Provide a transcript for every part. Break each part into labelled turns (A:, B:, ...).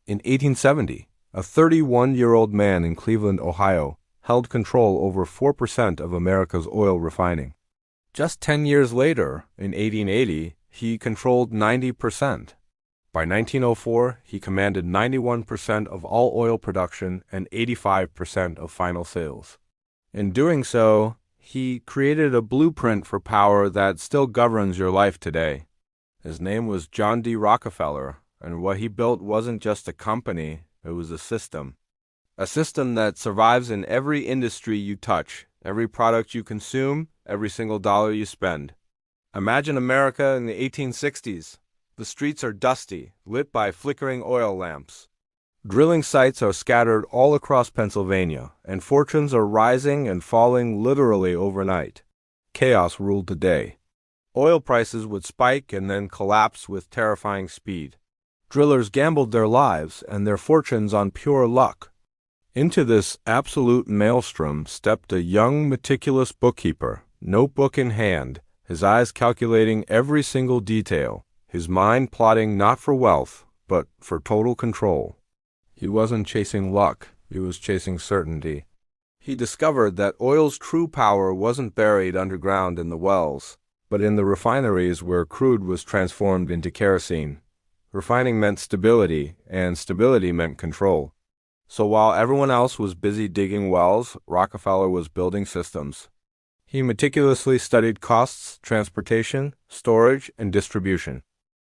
A: In 1870, a 31-year-old man in Cleveland, Ohio, held control over 4% of America's oil refining. Just 10 years later, in 1880, he controlled 90%. By 1904, he commanded 91% of all oil production and 85% of final sales. In doing so, he created a blueprint for power that still governs your life today. His name was John D. Rockefeller, and what he built wasn't just a company, it was a system. A system that survives in every industry you touch, every product you consume, every single dollar you spend. Imagine America in the 1860s. The streets are dusty, lit by flickering oil lamps. Drilling sites are scattered all across Pennsylvania, and fortunes are rising and falling literally overnight. Chaos ruled the day. Oil prices would spike and then collapse with terrifying speed. Drillers gambled their lives and their fortunes on pure luck. Into this absolute maelstrom stepped a young, meticulous bookkeeper, notebook in hand, his eyes calculating every single detail, his mind plotting not for wealth, but for total control. He wasn't chasing luck, he was chasing certainty. He discovered that oil's true power wasn't buried underground in the wells, but in the refineries where crude was transformed into kerosene. Refining meant stability, and stability meant control. So while everyone else was busy digging wells, Rockefeller was building systems. He meticulously studied costs, transportation, storage, and distribution.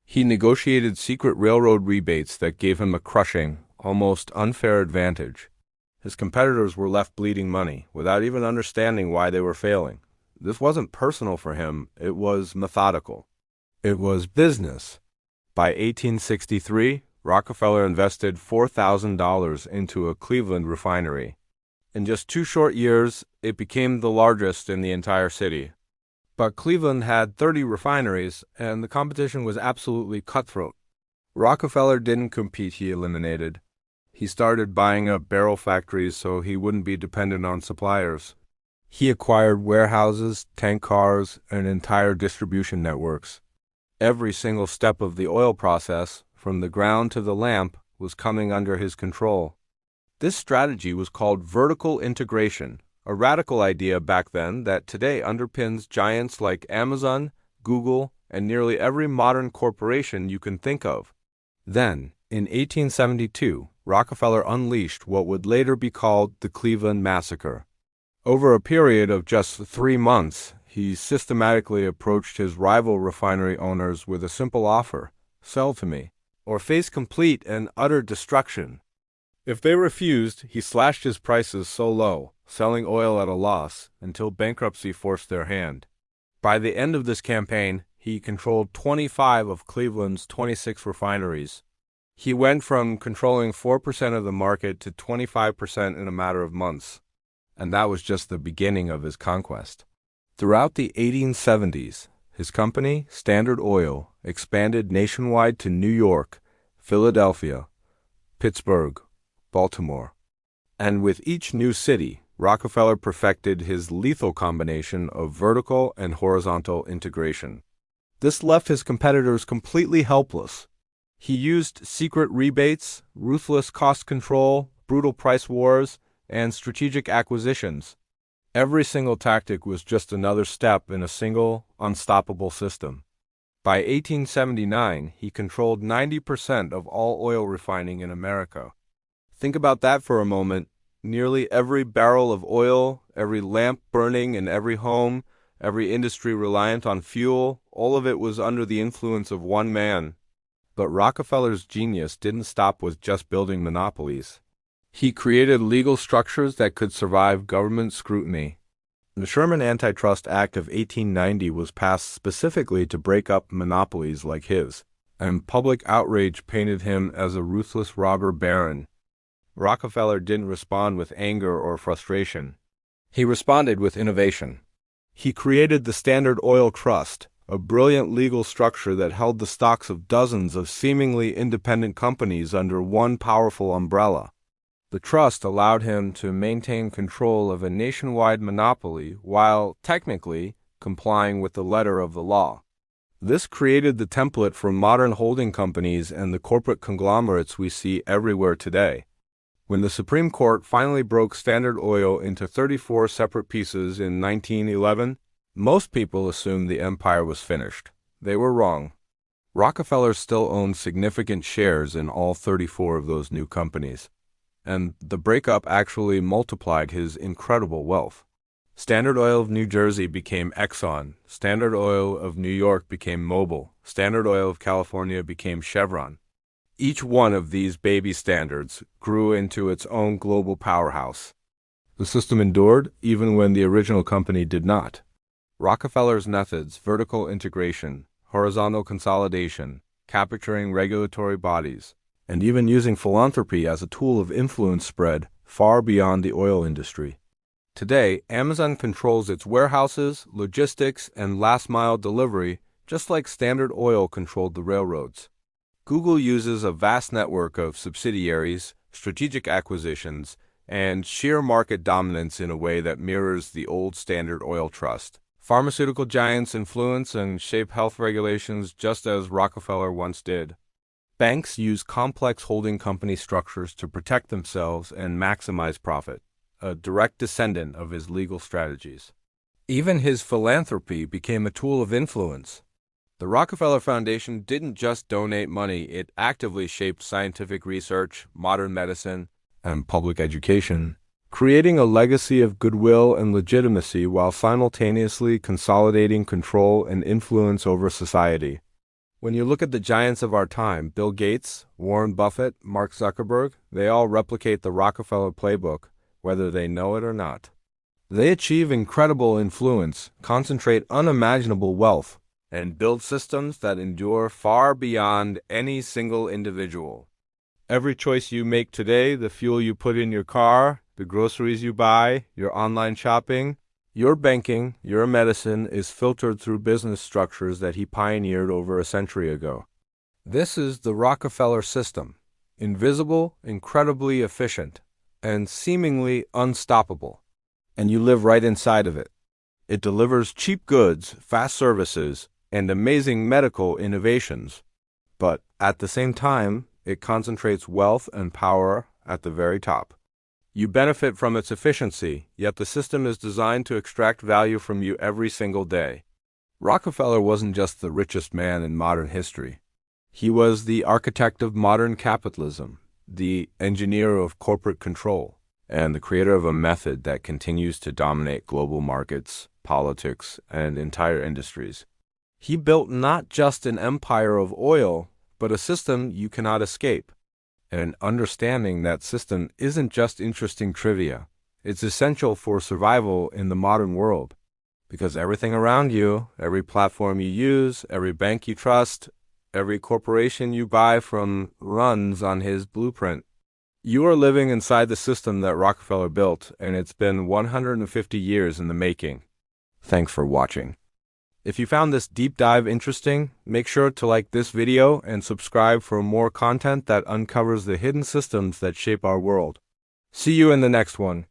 A: He negotiated secret railroad rebates that gave him a crushing, almost unfair advantage. His competitors were left bleeding money, without even understanding why they were failing. This wasn't personal for him, it was methodical. It was business. By 1863, Rockefeller invested $4,000 into a Cleveland refinery. In just 2 short years, it became the largest in the entire city. But Cleveland had 30 refineries, and the competition was absolutely cutthroat. Rockefeller didn't compete, he eliminated. He started buying up barrel factories so he wouldn't be dependent on suppliers. He acquired warehouses, tank cars, and entire distribution networks. Every single step of the oil process, from the ground to the lamp, was coming under his control. This strategy was called vertical integration, a radical idea back then that today underpins giants like Amazon, Google, and nearly every modern corporation you can think of. Then, in 1872, Rockefeller unleashed what would later be called the Cleveland Massacre. Over a period of just 3 months, he systematically approached his rival refinery owners with a simple offer: sell to me, or face complete and utter destruction. If they refused, he slashed his prices so low, selling oil at a loss, until bankruptcy forced their hand. By the end of this campaign, he controlled 25 of Cleveland's 26 refineries. He went from controlling 4% of the market to 25% in a matter of months. And that was just the beginning of his conquest. Throughout the 1870s, his company, Standard Oil, expanded nationwide to New York, Philadelphia, Pittsburgh, Baltimore. And with each new city, Rockefeller perfected his lethal combination of vertical and horizontal integration. This left his competitors completely helpless. He used secret rebates, ruthless cost control, brutal price wars, and strategic acquisitions. Every single tactic was just another step in a single, unstoppable system. By 1879, he controlled 90% of all oil refining in America. Think about that for a moment. Nearly every barrel of oil, every lamp burning in every home, every industry reliant on fuel, all of it was under the influence of one man. But Rockefeller's genius didn't stop with just building monopolies. He created legal structures that could survive government scrutiny. The Sherman Antitrust Act of 1890 was passed specifically to break up monopolies like his, and public outrage painted him as a ruthless robber baron. Rockefeller didn't respond with anger or frustration. He responded with innovation. He created the Standard Oil Trust, a brilliant legal structure that held the stocks of dozens of seemingly independent companies under one powerful umbrella. The trust allowed him to maintain control of a nationwide monopoly while, technically, complying with the letter of the law. This created the template for modern holding companies and the corporate conglomerates we see everywhere today. When the Supreme Court finally broke Standard Oil into 34 separate pieces in 1911, most people assumed the empire was finished. They were wrong. Rockefeller still owned significant shares in all 34 of those new companies, and the breakup actually multiplied his incredible wealth. Standard Oil of New Jersey became Exxon, Standard Oil of New York became Mobil, Standard Oil of California became Chevron. Each one of these baby standards grew into its own global powerhouse. The system endured even when the original company did not. Rockefeller's methods, vertical integration, horizontal consolidation, capturing regulatory bodies, and even using philanthropy as a tool of influence spread far beyond the oil industry. Today, Amazon controls its warehouses, logistics, and last-mile delivery, just like Standard Oil controlled the railroads. Google uses a vast network of subsidiaries, strategic acquisitions, and sheer market dominance in a way that mirrors the old Standard Oil Trust. Pharmaceutical giants influence and shape health regulations just as Rockefeller once did. Banks use complex holding company structures to protect themselves and maximize profit, a direct descendant of his legal strategies. Even his philanthropy became a tool of influence. The Rockefeller Foundation didn't just donate money, it actively shaped scientific research, modern medicine, and public education, creating a legacy of goodwill and legitimacy while simultaneously consolidating control and influence over society. When you look at the giants of our time, Bill Gates, Warren Buffett, Mark Zuckerberg, they all replicate the Rockefeller playbook, whether they know it or not. They achieve incredible influence, concentrate unimaginable wealth, and build systems that endure far beyond any single individual. Every choice you make today, the fuel you put in your car, the groceries you buy, your online shopping, your banking, your medicine is filtered through business structures that he pioneered over a century ago. This is the Rockefeller system, invisible, incredibly efficient, and seemingly unstoppable. And you live right inside of it. It delivers cheap goods, fast services, and amazing medical innovations. But at the same time, it concentrates wealth and power at the very top. You benefit from its efficiency, yet the system is designed to extract value from you every single day. Rockefeller wasn't just the richest man in modern history. He was the architect of modern capitalism, the engineer of corporate control, and the creator of a method that continues to dominate global markets, politics, and entire industries. He built not just an empire of oil, but a system you cannot escape. And understanding that system isn't just interesting trivia. It's essential for survival in the modern world. Because everything around you, every platform you use, every bank you trust, every corporation you buy from runs on his blueprint. You are living inside the system that Rockefeller built, and it's been 150 years in the making. Thanks for watching. If you found this deep dive interesting, make sure to like this video and subscribe for more content that uncovers the hidden systems that shape our world. See you in the next one.